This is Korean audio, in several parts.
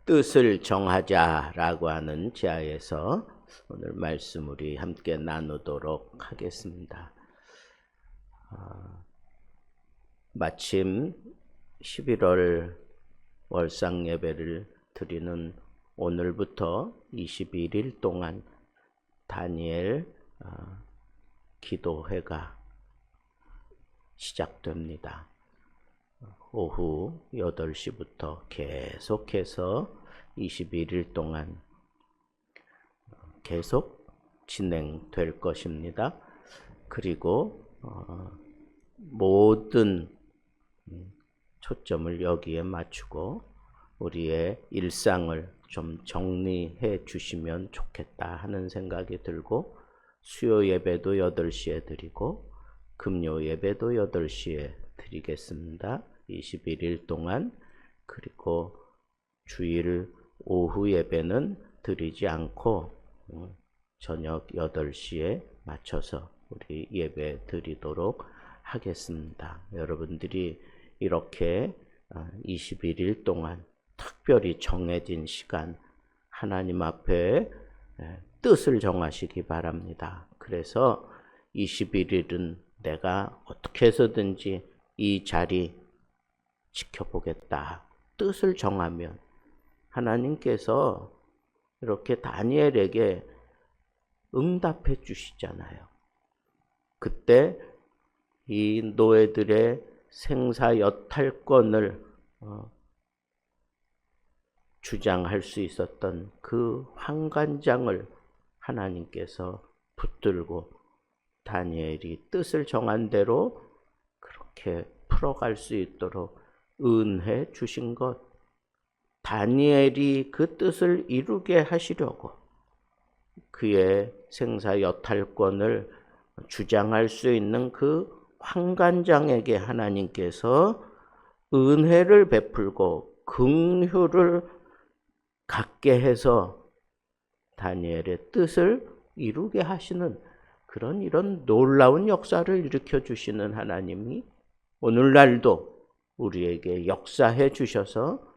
뜻을 정하자라고 하는 지하에서 오늘 말씀 우리 함께 나누도록 하겠습니다. 마침 11월 월상 예배를 드리는 오늘부터 21일 동안 다니엘 기도회가 시작됩니다. 오후 8시부터 계속해서 21일 동안 계속 진행될 것입니다. 그리고 모든 초점을 여기에 맞추고 우리의 일상을 좀 정리해 주시면 좋겠다 하는 생각이 들고, 수요 예배도 8시에 드리고 금요 예배도 8시에 드리겠습니다. 21일 동안. 그리고 주일 오후 예배는 드리지 않고 저녁 8시에 맞춰서 우리 예배 드리도록 하겠습니다. 여러분들이 이렇게 21일 동안 특별히 정해진 시간 하나님 앞에 뜻을 정하시기 바랍니다. 그래서 21일은 내가 어떻게 해서든지 이 자리 지켜보겠다. 뜻을 정하면 하나님께서 이렇게 다니엘에게 응답해 주시잖아요. 그때 이 노예들의 생사 여탈권을 주장할 수 있었던 그 환관장을 하나님께서 붙들고 다니엘이 뜻을 정한 대로 그렇게 풀어갈 수 있도록 은혜 주신 것, 다니엘이 그 뜻을 이루게 하시려고 그의 생사 여탈권을 주장할 수 있는 그 환관장에게 하나님께서 은혜를 베풀고 긍휼을 갖게 해서 다니엘의 뜻을 이루게 하시는 이런 놀라운 역사를 일으켜 주시는 하나님이 오늘날도 우리에게 역사해 주셔서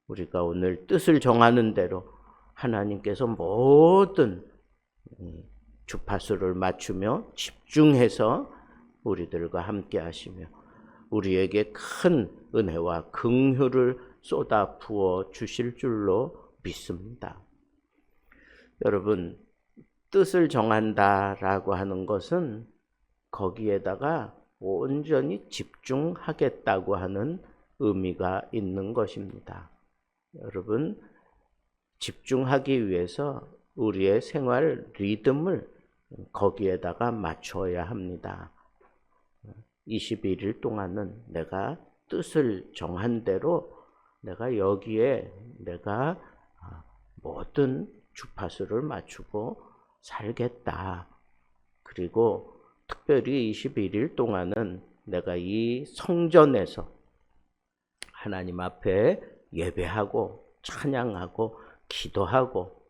우리가 오늘 뜻을 정하는 대로 하나님께서 모든 주파수를 맞추며 집중해서 우리들과 함께 하시며 우리에게 큰 은혜와 긍휼을 쏟아 부어 주실 줄로 믿습니다. 여러분, 뜻을 정한다라고 하는 것은 거기에다가 온전히 집중하겠다고 하는 의미가 있는 것입니다. 여러분, 집중하기 위해서 우리의 생활 리듬을 거기에다가 맞춰야 합니다. 21일 동안은 내가 뜻을 정한 대로 내가 여기에 내가 모든 주파수를 맞추고 살겠다. 그리고 특별히 21일 동안은 내가 이 성전에서 하나님 앞에 예배하고 찬양하고 기도하고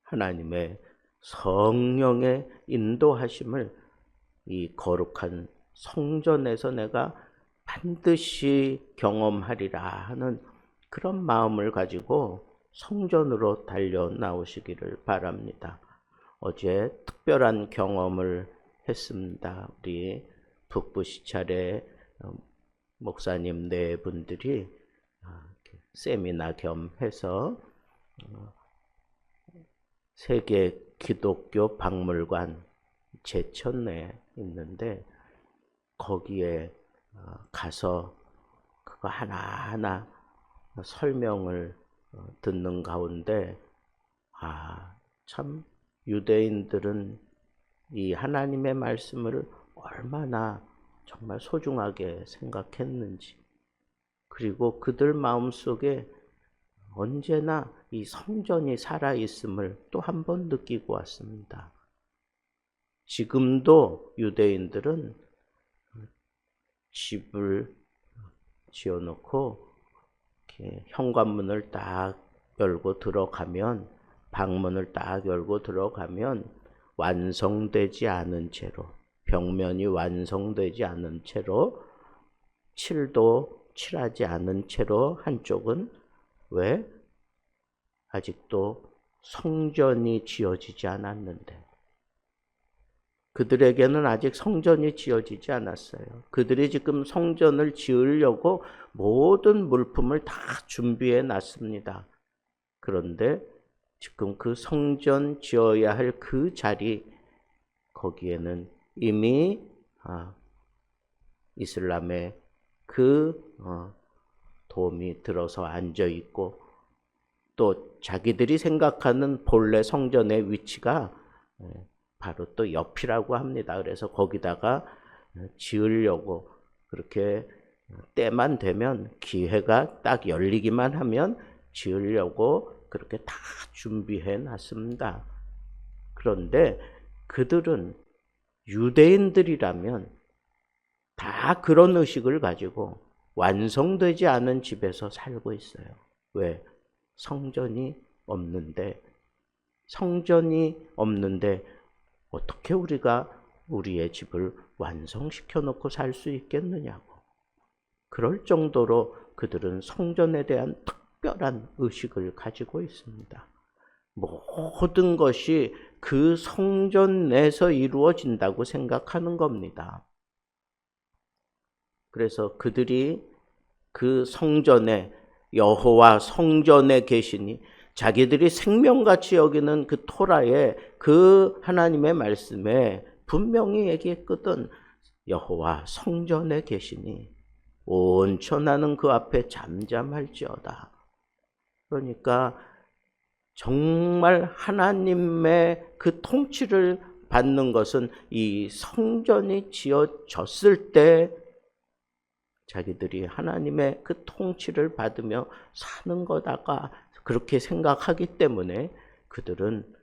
하나님의 성령의 인도하심을 이 거룩한 성전에서 내가 반드시 경험하리라 하는 그런 마음을 가지고 성전으로 달려 나오시기를 바랍니다. 어제 특별한 경험을 했습니다. 우리 북부시찰의 목사님 네 분들이 세미나 겸 해서 세계 기독교 박물관 제천에 있는데 거기에 가서 그거 하나하나 설명을 듣는 가운데 참 유대인들은 이 하나님의 말씀을 얼마나 정말 소중하게 생각했는지, 그리고 그들 마음속에 언제나 이 성전이 살아있음을 또 한 번 느끼고 왔습니다. 지금도 유대인들은 집을 지어놓고 이렇게 현관문을 딱 열고 들어가면, 방문을 딱 열고 들어가면 완성되지 않은 채로, 벽면이 완성되지 않은 채로, 칠도 칠하지 않은 채로 한쪽은 왜? 아직도 성전이 지어지지 않았는데, 그들에게는 아직 성전이 지어지지 않았어요. 그들이 지금 성전을 지으려고 모든 물품을 다 준비해 놨습니다. 그런데 지금 그 성전 지어야 할 그 자리, 거기에는 이미 이슬람의 그 돔이 들어서 앉아 있고, 또 자기들이 생각하는 본래 성전의 위치가 바로 또 옆이라고 합니다. 그래서 거기다가 지으려고 그렇게 때만 되면, 기회가 딱 열리기만 하면 지으려고 그렇게 다 준비해 놨습니다. 그런데 그들은 유대인들이라면 다 그런 의식을 가지고 완성되지 않은 집에서 살고 있어요. 왜? 성전이 없는데 어떻게 우리가 우리의 집을 완성시켜 놓고 살 수 있겠느냐고. 그럴 정도로 그들은 성전에 대한 특별한 의식을 가지고 있습니다. 모든 것이 그 성전 내에서 이루어진다고 생각하는 겁니다. 그래서 그들이 그 성전에, 여호와 성전에 계시니, 자기들이 생명같이 여기는 그 토라에, 그 하나님의 말씀에 분명히 얘기했거든. 여호와 성전에 계시니 온 천하는 그 앞에 잠잠할지어다. 그러니까 정말 하나님의 그 통치를 받는 것은 이 성전이 지어졌을 때 자기들이 하나님의 그 통치를 받으며 사는 거다가 그렇게 생각하기 때문에 그들은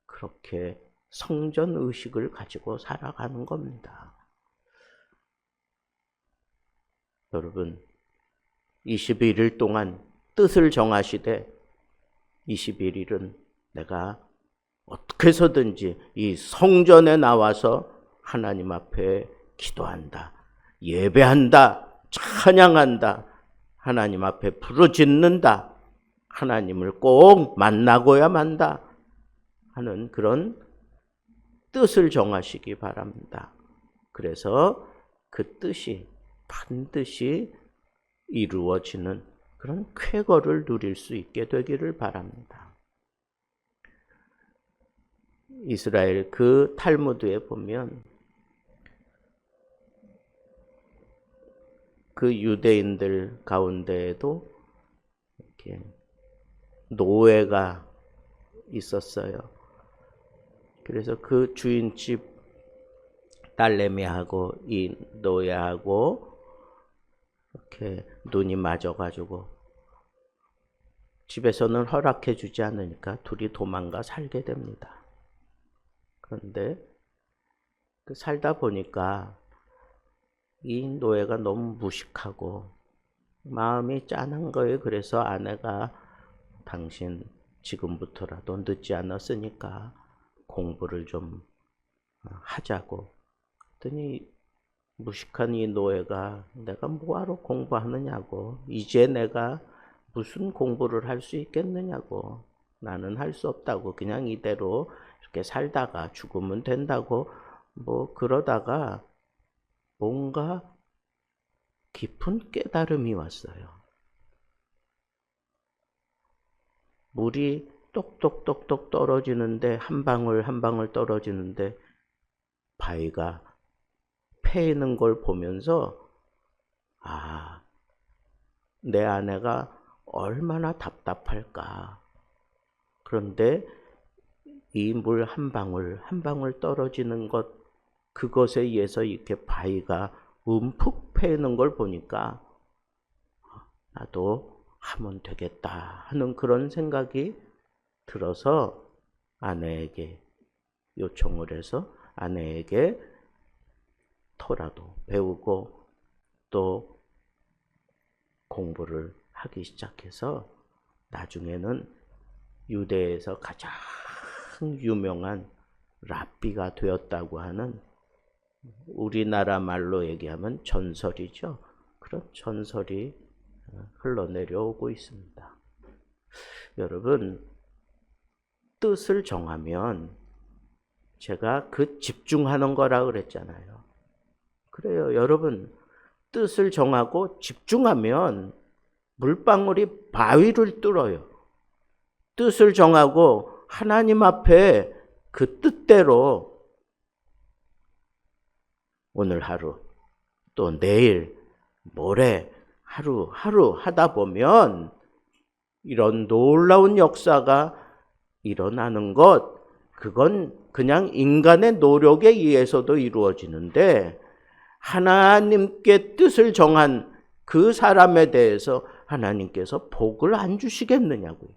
그렇게 성전 의식을 가지고 살아가는 겁니다. 여러분, 21일 동안 뜻을 정하시되 21일은 내가 어떻게 해서든지 이 성전에 나와서 하나님 앞에 기도한다, 예배한다, 찬양한다, 하나님 앞에 부르짖는다, 하나님을 꼭 만나고야 만다 하는 그런 뜻을 정하시기 바랍니다. 그래서 그 뜻이 반드시 이루어지는 그런 쾌거를 누릴 수 있게 되기를 바랍니다. 이스라엘 그 탈무드에 보면 그 유대인들 가운데에도 이렇게 노예가 있었어요. 그래서 그 주인집 딸내미하고 이 노예하고 이렇게 눈이 맞아가지고 집에서는 허락해 주지 않으니까 둘이 도망가 살게 됩니다. 그런데 그 살다 보니까 이 노예가 너무 무식하고 마음이 짠한 거예요. 그래서 아내가 당신 지금부터라도 늦지 않았으니까 공부를 좀 하자고. 그랬더니 무식한 이 노예가 내가 뭐하러 공부하느냐고, 이제 내가 무슨 공부를 할 수 있겠느냐고, 나는 할 수 없다고, 그냥 이대로 이렇게 살다가 죽으면 된다고, 그러다가 뭔가 깊은 깨달음이 왔어요. 물이 똑똑똑똑 떨어지는데, 한 방울 한 방울 떨어지는데 바위가 패이는 걸 보면서 내 아내가 얼마나 답답할까. 그런데 이 물 한 방울 한 방울 떨어지는 것, 그것에 의해서 이렇게 바위가 움푹 패이는 걸 보니까 나도 하면 되겠다 하는 그런 생각이 들어서 아내에게 요청을 해서 아내에게 토라도 배우고 또 공부를 하기 시작해서 나중에는 유대에서 가장 유명한 랍비가 되었다고 하는, 우리나라 말로 얘기하면 전설이죠. 그런 전설이 흘러내려오고 있습니다. 여러분, 뜻을 정하면 제가 그 집중하는 거라 그랬잖아요. 그래요. 여러분, 뜻을 정하고 집중하면 물방울이 바위를 뚫어요. 뜻을 정하고 하나님 앞에 그 뜻대로 오늘 하루, 또 내일, 모레, 하루 하다 보면 이런 놀라운 역사가 일어나는 것, 그건 그냥 인간의 노력에 의해서도 이루어지는데 하나님께 뜻을 정한 그 사람에 대해서 하나님께서 복을 안 주시겠느냐고요.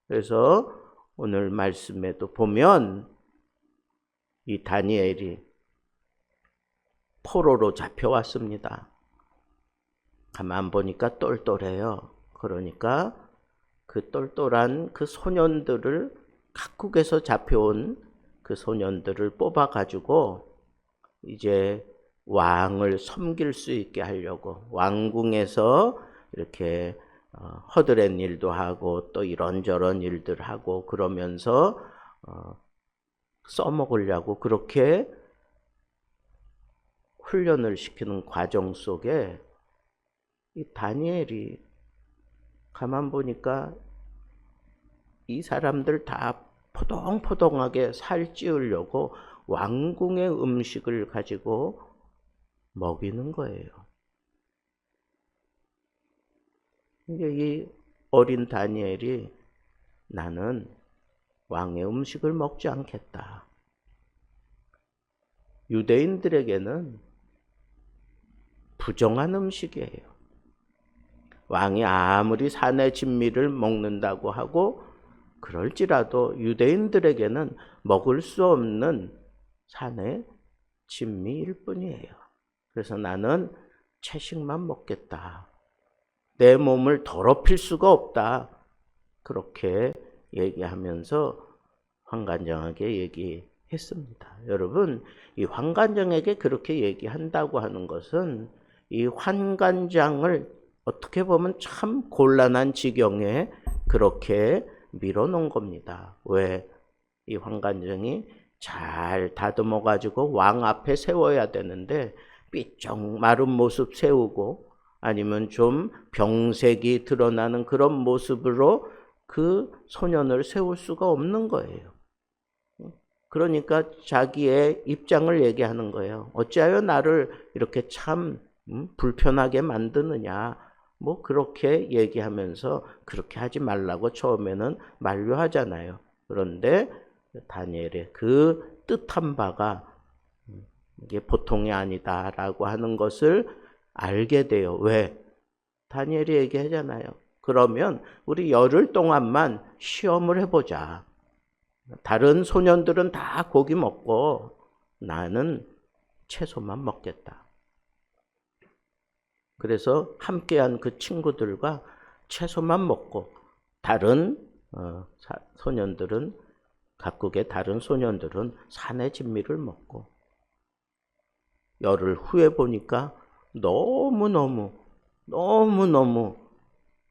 그래서 오늘 말씀에도 보면 이 다니엘이 포로로 잡혀왔습니다. 가만 보니까 똘똘해요. 그러니까 그 똘똘한 그 소년들을, 각국에서 잡혀온 그 소년들을 뽑아가지고 이제 왕을 섬길 수 있게 하려고 왕궁에서 이렇게 허드렛 일도 하고 또 이런저런 일들 하고 그러면서 써먹으려고 그렇게 훈련을 시키는 과정 속에 이 다니엘이 가만 보니까 이 사람들 다 포동포동하게 살찌우려고 왕궁의 음식을 가지고 먹이는 거예요. 이제 이 어린 다니엘이 나는 왕의 음식을 먹지 않겠다. 유대인들에게는 부정한 음식이에요. 왕이 아무리 산의 진미를 먹는다고 하고 그럴지라도 유대인들에게는 먹을 수 없는 산의 진미일 뿐이에요. 그래서 나는 채식만 먹겠다. 내 몸을 더럽힐 수가 없다. 그렇게 얘기하면서 환관장에게 얘기했습니다. 여러분, 이 환관장에게 그렇게 얘기한다고 하는 것은 이 환관장을 어떻게 보면 참 곤란한 지경에 그렇게 밀어놓은 겁니다. 왜? 이 환관장이 잘 다듬어 가지고 왕 앞에 세워야 되는데 삐쩍 마른 모습 세우고 아니면 좀 병색이 드러나는 그런 모습으로 그 소년을 세울 수가 없는 거예요. 그러니까 자기의 입장을 얘기하는 거예요. 어찌하여 나를 이렇게 참 불편하게 만드느냐. 뭐 그렇게 얘기하면서 그렇게 하지 말라고 처음에는 만류하잖아요. 그런데 다니엘의 그 뜻한 바가 이게 보통이 아니다라고 하는 것을 알게 돼요. 왜? 다니엘이 얘기하잖아요. 그러면 우리 열흘 동안만 시험을 해보자. 다른 소년들은 다 고기 먹고 나는 채소만 먹겠다. 그래서 함께한 그 친구들과 채소만 먹고 다른 소년들은, 각국의 다른 소년들은 산의 진미를 먹고 열흘 후에 보니까 너무너무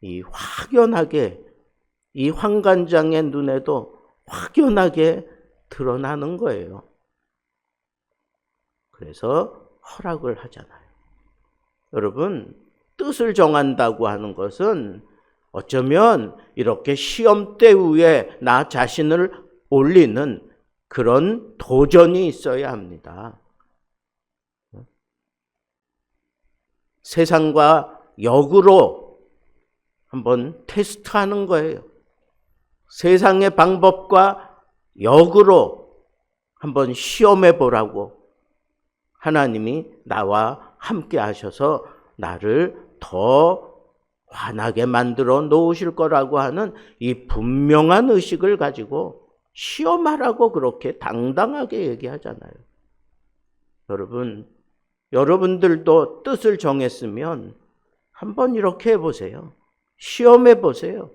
이 확연하게 이 환관장의 눈에도 확연하게 드러나는 거예요. 그래서 허락을 하잖아요. 여러분, 뜻을 정한다고 하는 것은 어쩌면 이렇게 시험대 위에 나 자신을 올리는 그런 도전이 있어야 합니다. 세상과 역으로 한번 테스트하는 거예요. 세상의 방법과 역으로 한번 시험해 보라고 하나님이 나와 함께 하셔서 나를 더 환하게 만들어 놓으실 거라고 하는 이 분명한 의식을 가지고 시험하라고 그렇게 당당하게 얘기하잖아요. 여러분, 여러분들도 뜻을 정했으면 한번 이렇게 해보세요. 시험해 보세요.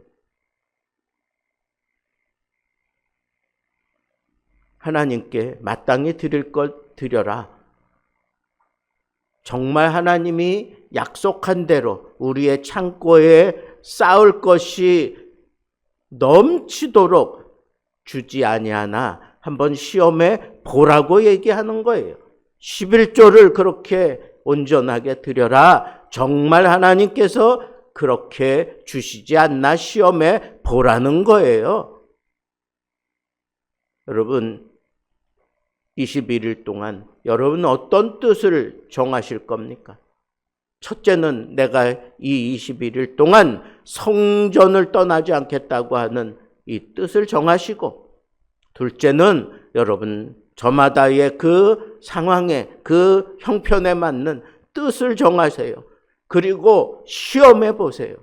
하나님께 마땅히 드릴 것 드려라. 정말 하나님이 약속한 대로 우리의 창고에 쌓을 것이 넘치도록 주지 아니하나 한번 시험해 보라고 얘기하는 거예요. 11조를 그렇게 온전하게 드려라. 정말 하나님께서 그렇게 주시지 않나 시험해 보라는 거예요. 여러분, 21일 동안 여러분 어떤 뜻을 정하실 겁니까? 첫째는 내가 이 21일 동안 성전을 떠나지 않겠다고 하는 이 뜻을 정하시고, 둘째는 여러분 저마다의 그 상황에, 그 형편에 맞는 뜻을 정하세요. 그리고 시험해 보세요.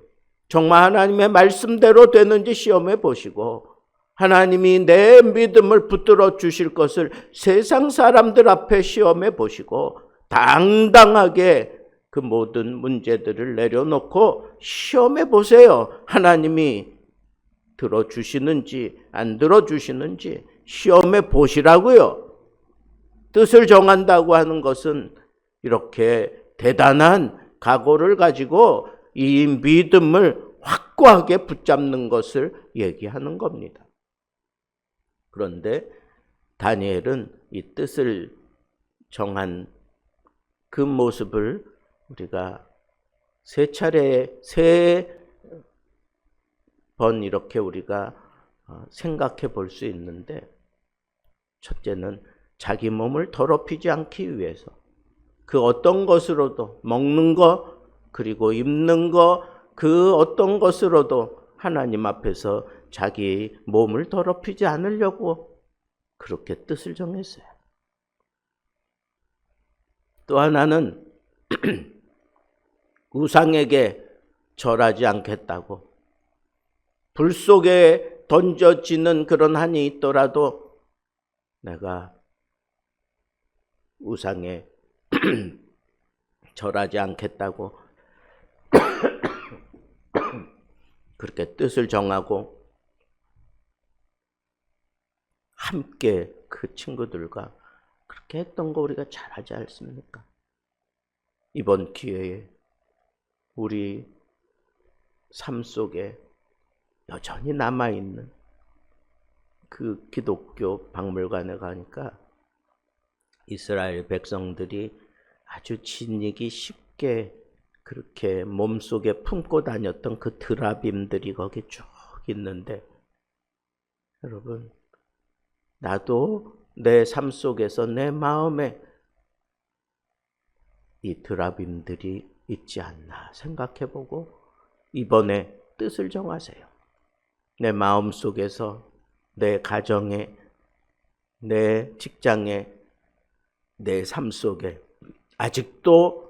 정말 하나님의 말씀대로 되는지 시험해 보시고, 하나님이 내 믿음을 붙들어 주실 것을 세상 사람들 앞에 시험해 보시고, 당당하게 그 모든 문제들을 내려놓고 시험해 보세요. 하나님이 들어주시는지 안 들어주시는지 시험해 보시라고요. 뜻을 정한다고 하는 것은 이렇게 대단한 각오를 가지고 이 믿음을 확고하게 붙잡는 것을 얘기하는 겁니다. 그런데 다니엘은 이 뜻을 정한 그 모습을 우리가 세 번 이렇게 우리가 생각해 볼 수 있는데, 첫째는 자기 몸을 더럽히지 않기 위해서 그 어떤 것으로도, 먹는 거 그리고 입는 거 그 어떤 것으로도 하나님 앞에서 자기 몸을 더럽히지 않으려고 그렇게 뜻을 정했어요. 또 하나는 우상에게 절하지 않겠다고, 불 속에 던져지는 그런 한이 있더라도 내가 우상에 절하지 않겠다고 그렇게 뜻을 정하고 함께 그 친구들과 그렇게 했던 거 우리가 잘하지 않습니까? 이번 기회에 우리 삶 속에 여전히 남아있는 그 기독교 박물관에 가니까 이스라엘 백성들이 아주 지니기 쉽게 그렇게 몸속에 품고 다녔던 그 드라빔들이 거기 쭉 있는데, 여러분, 나도 내 삶 속에서 내 마음에 이 드라빔들이 있지 않나 생각해보고 이번에 뜻을 정하세요. 내 마음 속에서, 내 가정에, 내 직장에, 내 삶 속에 아직도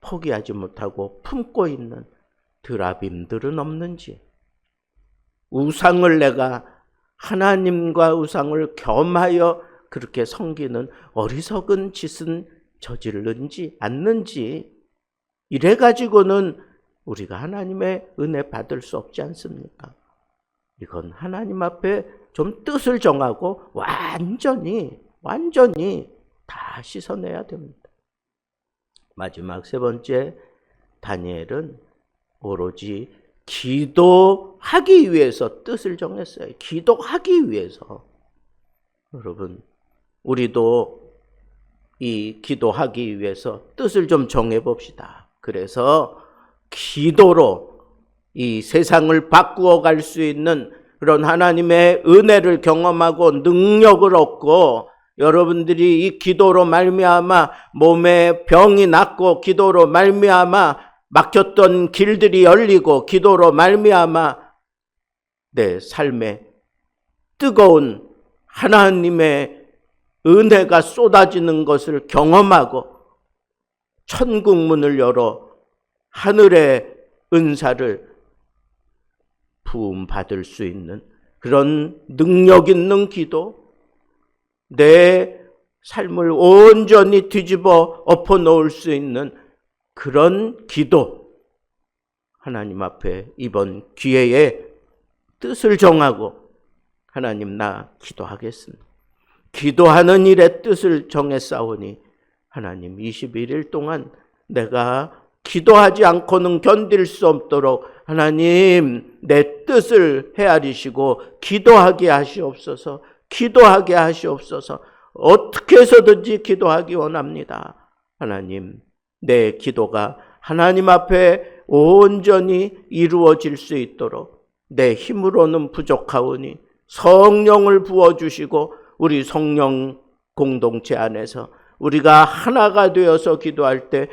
포기하지 못하고 품고 있는 드라빔들은 없는지, 우상을 내가 하나님과 우상을 겸하여 그렇게 섬기는 어리석은 짓은 저지르는지 않는지, 이래가지고는 우리가 하나님의 은혜 받을 수 없지 않습니까? 이건 하나님 앞에 좀 뜻을 정하고 완전히 다 씻어내야 됩니다. 마지막 세 번째, 다니엘은 오로지 기도하기 위해서 뜻을 정했어요. 기도하기 위해서. 여러분, 우리도 이 기도하기 위해서 뜻을 좀 정해봅시다. 그래서 기도로 이 세상을 바꾸어 갈 수 있는 그런 하나님의 은혜를 경험하고 능력을 얻고, 여러분들이 이 기도로 말미암아 몸에 병이 낫고, 기도로 말미암아 막혔던 길들이 열리고, 기도로 말미암아 내 삶에 뜨거운 하나님의 은혜가 쏟아지는 것을 경험하고 천국 문을 열어 하늘의 은사를 부음받을 수 있는 그런 능력 있는 기도, 내 삶을 온전히 뒤집어 엎어 놓을 수 있는 그런 기도, 하나님 앞에 이번 기회에 뜻을 정하고, 하나님, 나 기도하겠습니다. 기도하는 일에 뜻을 정했사오니 하나님 21일 동안 내가 기도하지 않고는 견딜 수 없도록 하나님 내 뜻을 헤아리시고 기도하게 하시옵소서. 기도하게 하시옵소서. 어떻게 해서든지 기도하기 원합니다. 하나님, 내 기도가 하나님 앞에 온전히 이루어질 수 있도록 내 힘으로는 부족하오니 성령을 부어주시고 우리 성령 공동체 안에서 우리가 하나가 되어서 기도할 때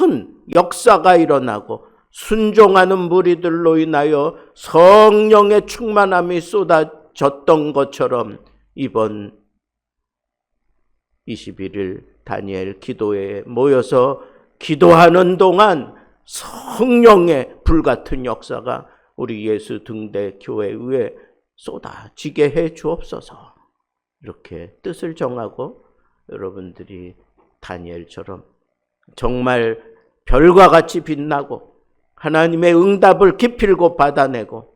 큰 역사가 일어나고 순종하는 무리들로 인하여 성령의 충만함이 쏟아졌던 것처럼 이번 21일 다니엘 기도회에 모여서 기도하는 동안 성령의 불같은 역사가 우리 예수 등대 교회 위에 쏟아지게 해 주옵소서. 이렇게 뜻을 정하고 여러분들이 다니엘처럼 정말 별과 같이 빛나고 하나님의 응답을 기필고 받아내고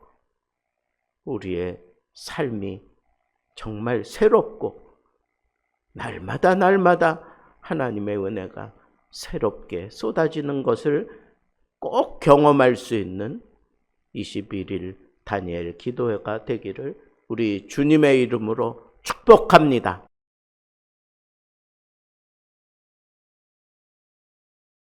우리의 삶이 정말 새롭고 날마다 하나님의 은혜가 새롭게 쏟아지는 것을 꼭 경험할 수 있는 21일 다니엘 기도회가 되기를 우리 주님의 이름으로 축복합니다.